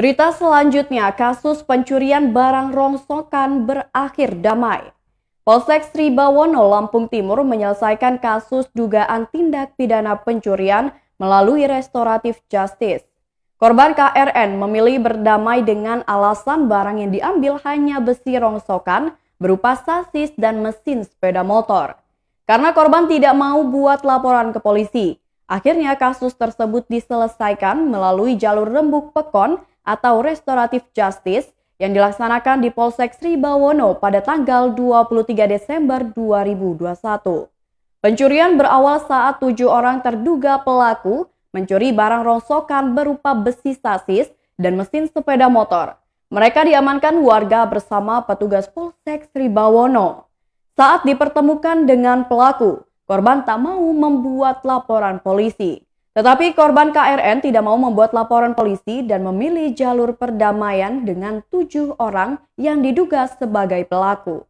Berita selanjutnya, kasus pencurian barang rongsokan berakhir damai. Polsek Sri Bawono, Lampung Timur menyelesaikan kasus dugaan tindak pidana pencurian melalui restoratif justice. Korban KRN memilih berdamai dengan alasan barang yang diambil hanya besi rongsokan berupa sasis dan mesin sepeda motor. Karena korban tidak mau buat laporan ke polisi, akhirnya kasus tersebut diselesaikan melalui jalur rembuk pekon atau restoratif justice yang dilaksanakan di Polsek Sri Bawono pada tanggal 23 Desember 2021. Pencurian berawal saat 7 orang terduga pelaku mencuri barang rongsokan berupa besi sasis dan mesin sepeda motor. Mereka diamankan warga bersama petugas Polsek Sri Bawono. Saat dipertemukan dengan pelaku, korban tak mau membuat laporan polisi. Tetapi korban KRN tidak mau membuat laporan polisi dan memilih jalur perdamaian dengan 7 orang yang diduga sebagai pelaku.